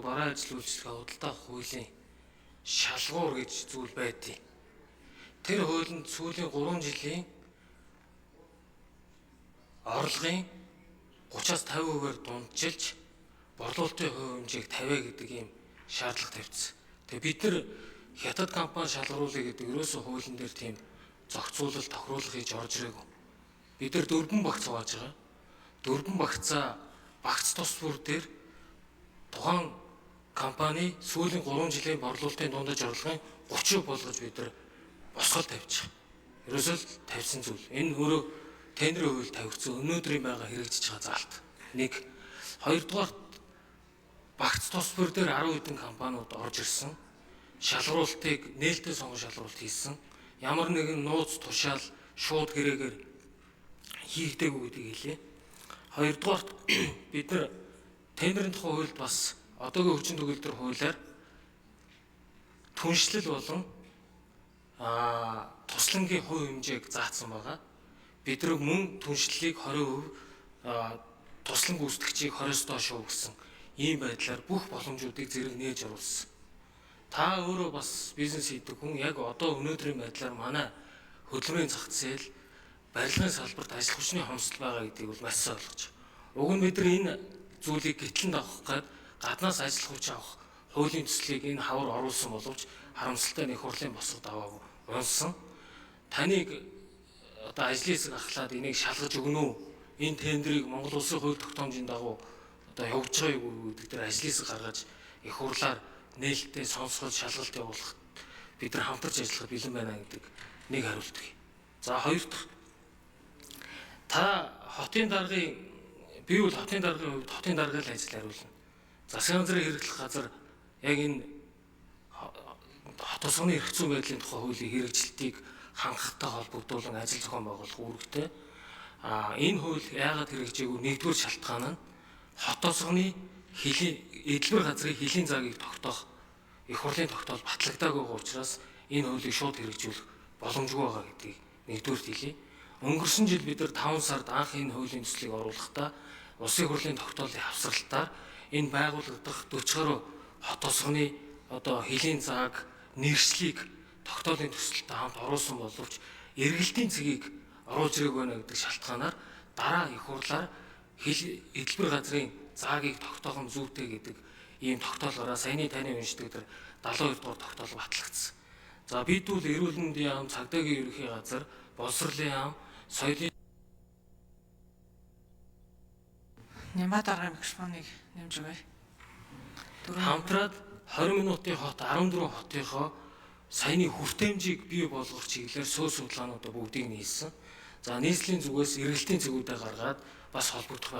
бараа ажил үйлчлэгээ худалдаа хуулийн шалгуур гэж зүйл байдیں۔ Тэр хуулинд сүүлийн 3 жилийн орлогын 30-аас 50%-аар дундчилж борлуулалтын хувь хэмжээг 50 гэдэг ийм шаардлага тавьсан. Тэгээ бид нар хятад компани шалгаруулъя гэдэг ерөөсөө хуулийн дээр тийм зохицуулалт тохируулах хийж орж ирээгүй. Бид нар 4 багц хувааж байгаа. 4 багцаа багц тус бүр дээр тухайн компани сүүлийн 3 жилийн борлуулалтын дундаж орлогын 30% болгож бид нар босгол тавьчих. Ерөөсөө л тавьсан зүйл. Энэ өөрөө тендерийн хууль тавигдсан өнөөдрийн байгаа хэрэгжиж байгаа заалт. 1. Хоёрдугаар багц тус бүр дээр 10 хэдэн компаниуд орж ирсэн. Шалгаруулалтыг нээлттэй сонгон шалгаруулалт хийсэн. Ямар нэгэн нууц тушаал шууд гэрээгээр хийгдээгүй гэдгийг хэлье. Хоёрдугаарт бид нар тендерийн тухай хуульд бас одоогийн хүчин төгөлдөр хуулиар түншлэл болон туслангийн хувь хэмжээг заасан байгаа. Бид нар мөн түншлэлийг 20%, туслан гүйцэтгэгчийг 20-с доош гэсэн ийм байдлаар бүх боломжуудыг зэрэг нээж оруулсан. Та өөрөө бас бизнес хийдэг хүн яг одоо өнөөдрийн байдлаар манай хөдөлмөрийн зах зээл барилгын салбарт ажил хүчний хомсдол байгаа гэдгийг бол маш сайн ойлгож байна. Уг нь бид нар энэ зүйлийг гэтлэнд авах гээд гаднаас ажил хүч авах хуулийн төслийг энэ хавар оруулсан боловч харамсалтай нэг хурлын босгод аваагүй унсан. Таныг одоо ажлын хэсэг ахлаад энийг шалгаж өгнө үү? Энэ тендерийг Монгол Улсын хууль тогтоомжийн дагуу одоо явуулж байгаа юу гэдэг дээр ажлын хэсэг гаргаж их хурлаар нээлттэй сонсгож шалгалт явуулах бид нар хамтарч ажиллах бэлэн байна гэдэг нэг хариулт өгье. За хоёр дахь та хотын даргын би бол хотын даргын хувьд хотын даргын ажил хариулна. Засгийн газрын хэрэглэх газар яг энэ хот осгоны эрх зүйн байдлын тухай хуулийн хэрэгжилтийг хангахтай холбогдуулан ажил зохион байгуулах үүрэгтэй. Энэ хууль яагаад хэрэгжээгүй? Нэгдүгээр шалтгаан нь хот осгоны эдэлбэр газрын хөлийн заагийг тогтоох их хурлын тогтоол батлагдаагүй учраас энэ хуулийг шууд хэрэгжүүлэх боломжгүй байгаа гэдгийг нэгдүгээр хэлье. Өнгөрсөн жил бид нар 5 сард анх энэ хуулийн төслийг оруулахдаа улсын хурлын тогтоолын хавсралтаар энэ байгуулагдах 40 гаруй хот осгоны одоо хөлийн зааг нэршлиг тогтоолын төсөлтөд хамт оруулсан боловч эргэлтийн цэгийг оруулж ирээгүй байна гэдэг шалтгаанаар дараа их хурлаар эдэлбэр газрын заагийг тогтоох нь зүйтэй гэдэг ийм тогтоолгоороо саяны таны уншдаг тэр 72 дугаар тогтоол батлагдсан. За бид бол эрүүл мэндийн яам, цагдаагийн ерөнхий газар, боловсролын яам, соёлын Нямаа дараа микрофоныг нэмж өгье. Хамтраад 20 минутын хот 14 хотынхоо саяны хүртээмжийг бий болгох чиглэлээр суур судалгаануудаа бүгдийг нийлсэн. За нийслэлийн зүгээс эргэлтийн цэгүүдээ гаргаад бас холбогдох